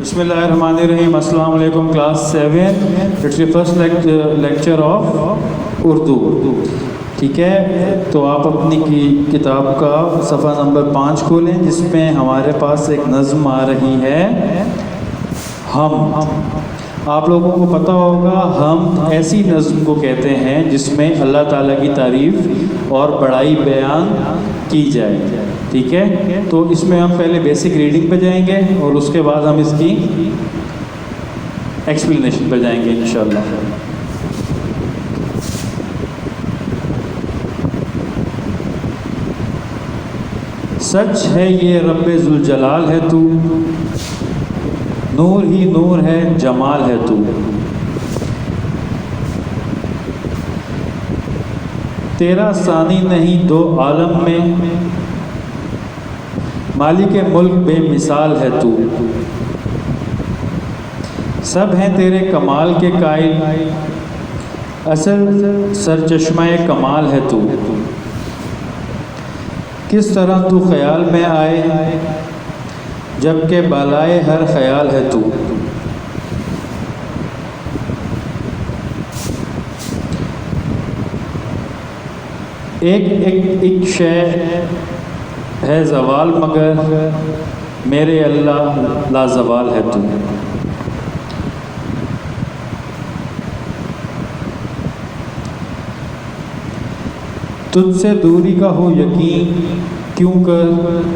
بسم اللہ الرحمن الرحیم. السلام علیکم class 7. It's the first lecture of Urdu. ٹھیک ہے, تو آپ اپنی کتاب کا صفحہ نمبر 5 کھولیں, جس میں ہمارے پاس ایک نظم آ رہی ہے ہم. آپ لوگوں کو پتہ ہوگا ہم ایسی نظم کو کہتے ہیں جس میں اللہ تعالیٰ کی تعریف اور بڑائی بیان کی جائے. ٹھیک ہے, تو اس میں ہم پہلے بیسک ریڈنگ پہ جائیں گے اور اس کے بعد ہم اس کی ایکسپلینیشن پہ جائیں گے انشاءاللہ. سچ ہے یہ رب ذوالجلال ہے تو, نور ہی نور ہے جمال ہے تو. تیرا ثانی نہیں دو عالم میں, مالک ملک بے مثال ہے تو. سب ہیں تیرے کمال کے قائل, اصل سرچشمہ کمال ہے تو. کس طرح تو خیال میں آئے جبکہ بالائے ہر خیال ہے تو. ایک شے ہے زوال مگر میرے اللہ لازوال ہے تو. تجھ سے دوری کا ہو یقین کیوں کر,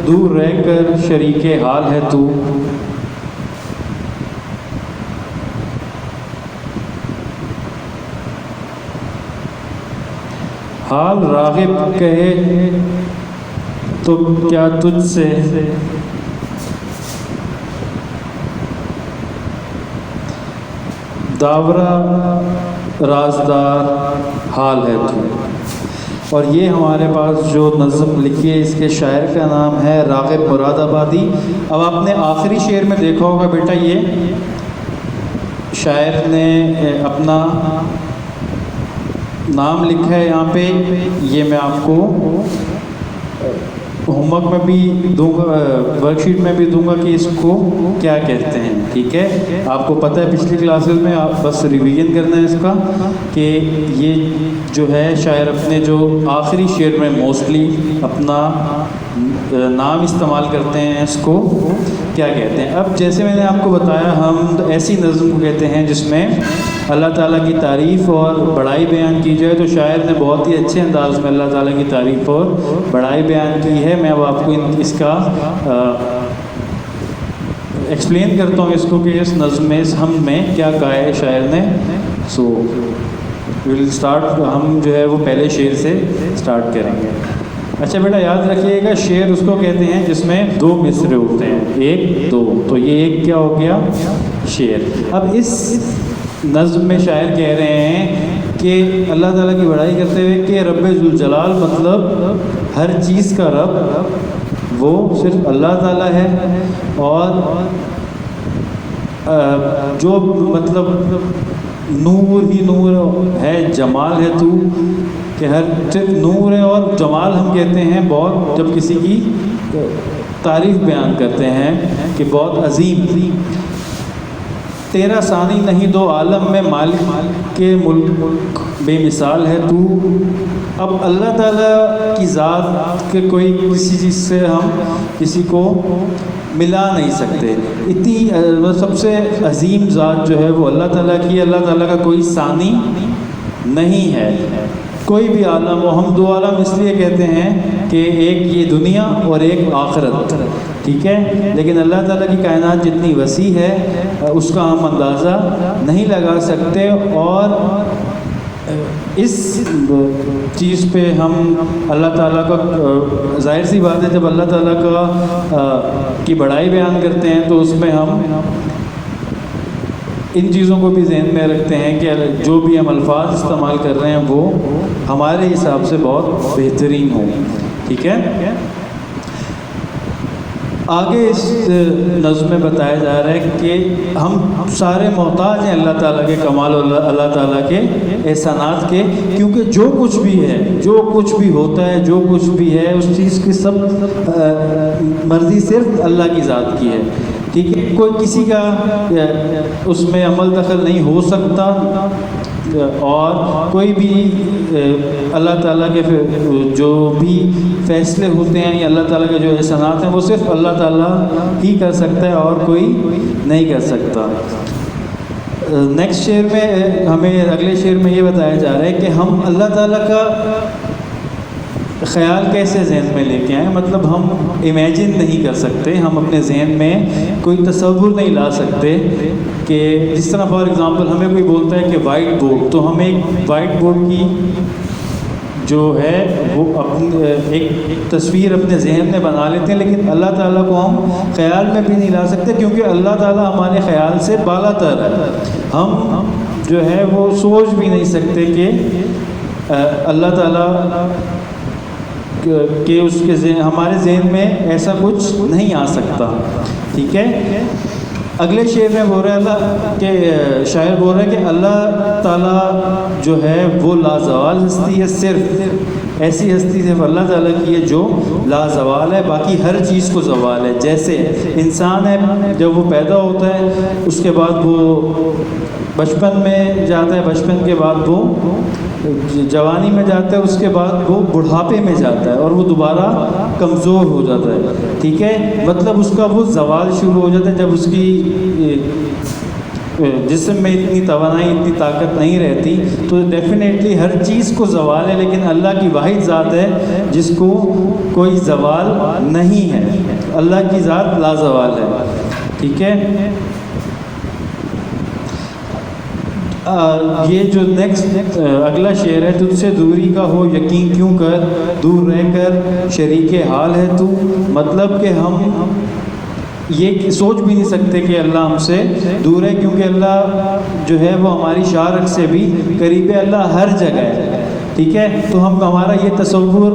دور رہ کر شریک حال ہے تو. حال راغب کہے تو کیا تجھ سے داورہ رازدار حال ہے تو. اور یہ ہمارے پاس جو نظم لکھی ہے اس کے شاعر کا نام ہے راغب مراد آبادی. اب آپ نے آخری شعر میں دیکھا ہوگا بیٹا, یہ شاعر نے اپنا نام لکھا ہے یہاں پہ. یہ میں آپ کو ہوم ورک میں بھی دوں گا, ورک شیٹ میں بھی دوں گا کہ اس کو کیا کہتے ہیں. ٹھیک ہے, آپ کو پتہ ہے پچھلی کلاسز میں, آپ بس ریویژن کرنا ہے اس کا کہ یہ جو ہے شاعر اپنے جو آخری شعر میں موسٹلی اپنا نام استعمال کرتے ہیں, اس کو کیا کہتے ہیں. اب جیسے میں نے آپ کو بتایا ہم ایسی نظم کو کہتے ہیں جس میں اللہ تعالیٰ کی تعریف اور بڑائی بیان کی جائے. تو شاعر نے بہت ہی اچھے انداز میں اللہ تعالیٰ کی تعریف اور بڑائی بیان کی ہے. میں اب آپ کو اس کا ایکسپلین کرتا ہوں اس کو کہ اس نظم میں, اس ہم میں کیا کہا ہے شاعر نے. سو ول اسٹارٹ, ہم جو ہے وہ پہلے شعر سے اسٹارٹ کریں گے. اچھا بیٹا یاد رکھیے گا, شعر اس کو کہتے ہیں جس میں 2 مصرے ہوتے ہیں, 1 2. تو یہ ایک کیا ہو گیا, شعر. اب اس نظم میں شاعر کہہ رہے ہیں کہ اللہ تعالیٰ کی بڑائی کرتے ہوئے کہ رب ذوالجلال مطلب ہر چیز کا رب وہ صرف اللہ تعالیٰ ہے, اور جو مطلب نور ہی نور ہے جمال ہے تو, کہ ہر نور ہے اور جمال ہم کہتے ہیں بہت جب کسی کی تعریف بیان کرتے ہیں کہ بہت عظیم. تیرا ثانی نہیں دو عالم میں, مالک کے ملک بے مثال ہے تو. اب اللہ تعالیٰ کی ذات کے کوئی کسی چیز سے ہم کسی کو ملا نہیں سکتے. اتنی سب سے عظیم ذات جو ہے وہ اللہ تعالیٰ کی. اللہ تعالیٰ کا کوئی ثانی نہیں ہے. کوئی بھی عالم ہو, ہم 2 عالم اس لیے کہتے ہیں کہ ایک یہ دنیا اور ایک آخرت. ٹھیک ہے, لیکن اللہ تعالیٰ کی کائنات جتنی وسیع ہے اس کا ہم اندازہ نہیں لگا سکتے. اور اس چیز پہ ہم اللہ تعالیٰ کا, ظاہر سی بات ہے جب اللہ تعالیٰ کی بڑائی بیان کرتے ہیں تو اس میں ہم ان چیزوں کو بھی ذہن میں رکھتے ہیں کہ جو بھی ہم الفاظ استعمال کر رہے ہیں وہ ہمارے حساب سے بہت بہترین ہوں. ٹھیک ہے, آگے اس نظم میں بتایا جا رہا ہے کہ ہم سارے محتاج ہیں اللہ تعالیٰ کے کمال اور اللہ تعالیٰ کے احسانات کے, کیونکہ جو کچھ بھی ہے, جو کچھ بھی ہوتا ہے, جو کچھ بھی ہے اس چیز کی سب مرضی صرف اللہ کی ذات کی ہے. ٹھیک ہے، کوئی کسی کا اس میں عمل دخل نہیں ہو سکتا، اور کوئی بھی اللہ تعالیٰ کے جو بھی فیصلے ہوتے ہیں یا اللہ تعالیٰ کے جو احسانات ہیں وہ صرف اللہ تعالیٰ ہی کر سکتا ہے اور کوئی نہیں کر سکتا۔ نیکسٹ شعر میں ہمیں، اگلے شعر میں یہ بتایا جا رہا ہے کہ ہم اللہ تعالیٰ کا خیال کیسے ذہن میں لے کے آئیں، مطلب ہم امیجن نہیں کر سکتے، ہم اپنے ذہن میں کوئی تصور نہیں لا سکتے کہ جس طرح فار ایگزامپل ہمیں کوئی بولتا ہے کہ وائٹ بورڈ، تو ہم ایک وائٹ بورڈ کی جو ہے وہ اپنے ایک تصویر اپنے ذہن میں بنا لیتے ہیں، لیکن اللہ تعالیٰ کو ہم خیال میں بھی نہیں لا سکتے کیونکہ اللہ تعالیٰ ہمارے خیال سے بالا تر ہے۔ ہم جو ہے وہ سوچ بھی نہیں سکتے کہ اللہ تعالیٰ کہ اس کے ذہن، ہمارے ذہن میں ایسا کچھ نہیں آ سکتا، ٹھیک ہے۔ اگلے شعر میں بول رہا ہے کہ شاعر بول رہا ہے کہ اللہ تعالیٰ جو ہے وہ لازوال ہستی ہے، صرف ایسی ہستی صرف اللہ تعالیٰ کی ہے جو لازوال ہے، باقی ہر چیز کو زوال ہے۔ جیسے انسان ہے، جب وہ پیدا ہوتا ہے اس کے بعد وہ بچپن میں جاتا ہے، بچپن کے بعد وہ جوانی میں جاتا ہے، اس کے بعد وہ بڑھاپے میں جاتا ہے اور وہ دوبارہ کمزور ہو جاتا ہے، ٹھیک ہے۔ مطلب اس کا وہ زوال شروع ہو جاتا ہے جب اس کی جسم میں اتنی توانائی، اتنی طاقت نہیں رہتی، تو ڈیفینیٹلی ہر چیز کو زوال ہے، لیکن اللہ کی واحد ذات ہے جس کو کوئی زوال نہیں ہے، اللہ کی ذات لازوال ہے، ٹھیک ہے۔ یہ جو نیکسٹ اگلا شعر ہے، تجھ سے دوری کا ہو یقین کیوں کر، دور رہ کر شریک حال ہے تو، مطلب کہ ہم یہ سوچ بھی نہیں سکتے کہ اللہ ہم سے دور ہے، کیونکہ اللہ جو ہے وہ ہماری شارک سے بھی قریب ہے، اللہ ہر جگہ ہے، ٹھیک ہے۔ تو ہمارا یہ تصور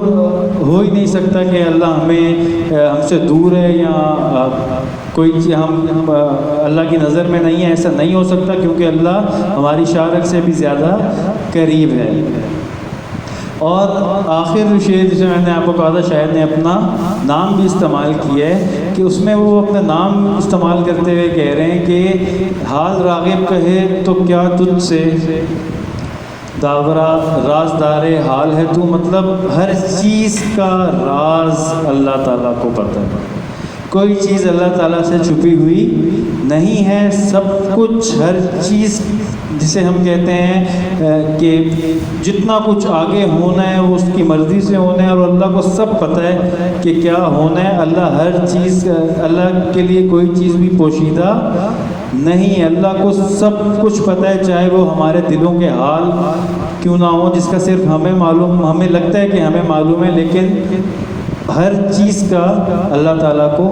ہو ہی نہیں سکتا کہ اللہ ہم سے دور ہے یا کوئی ہم اللہ کی نظر میں نہیں ہے، ایسا نہیں ہو سکتا کیونکہ اللہ ہماری شارک سے بھی زیادہ قریب ہے۔ اور آخر شعر جسے میں نے آپ کو کہا تھا شاعر نے اپنا نام بھی استعمال کیا ہے، کہ اس میں وہ اپنا نام استعمال کرتے ہوئے کہہ رہے ہیں کہ حال راغب کہے تو کیا تجھ سے داورا رازدار حال ہے تو، مطلب ہر چیز کا راز اللہ تعالیٰ کو پتہ ہے، کوئی چیز اللہ تعالیٰ سے چھپی ہوئی نہیں ہے، سب کچھ ہر چیز جسے ہم کہتے ہیں کہ جتنا کچھ آگے ہونا ہے وہ اس کی مرضی سے ہونا ہے، اور اللہ کو سب پتہ ہے کہ کیا ہونا ہے، اللہ ہر چیز، اللہ کے لیے کوئی چیز بھی پوشیدہ نہیں ہے، اللہ کو سب کچھ پتہ ہے، چاہے وہ ہمارے دلوں کے حال کیوں نہ ہو جس کا صرف ہمیں معلوم، ہمیں لگتا ہے کہ ہمیں معلوم ہے، لیکن ہر چیز کا اللہ تعالیٰ کو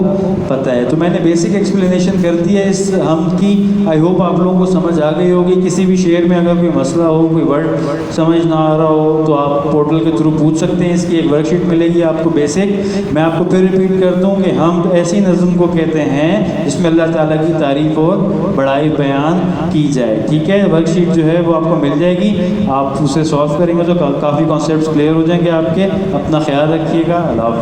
پتہ ہے۔ تو میں نے بیسک ایکسپلینیشن کر دی ہے اس ہم کی، آئی ہوپ آپ لوگوں کو سمجھ آ گئی ہوگی۔ کسی بھی شعر میں اگر کوئی مسئلہ ہو، کوئی ورڈ سمجھ نہ آ رہا ہو تو آپ پورٹل کے تھرو پوچھ سکتے ہیں، اس کی ایک ورک شیٹ ملے گی آپ کو بیسک۔ میں آپ کو پھر ریپیٹ کر دوں کہ ہم ایسی نظم کو کہتے ہیں جس میں اللہ تعالیٰ کی تعریف اور بڑائی بیان کی جائے، ٹھیک ہے۔ ورک شیٹ جو ہے وہ آپ کو مل جائے گی، آپ اسے سالو کریں گے تو کافی کانسیپٹس کلیئر ہو جائیں گے آپ کے۔ اپنا خیال رکھیے گا، اللہ حافظ۔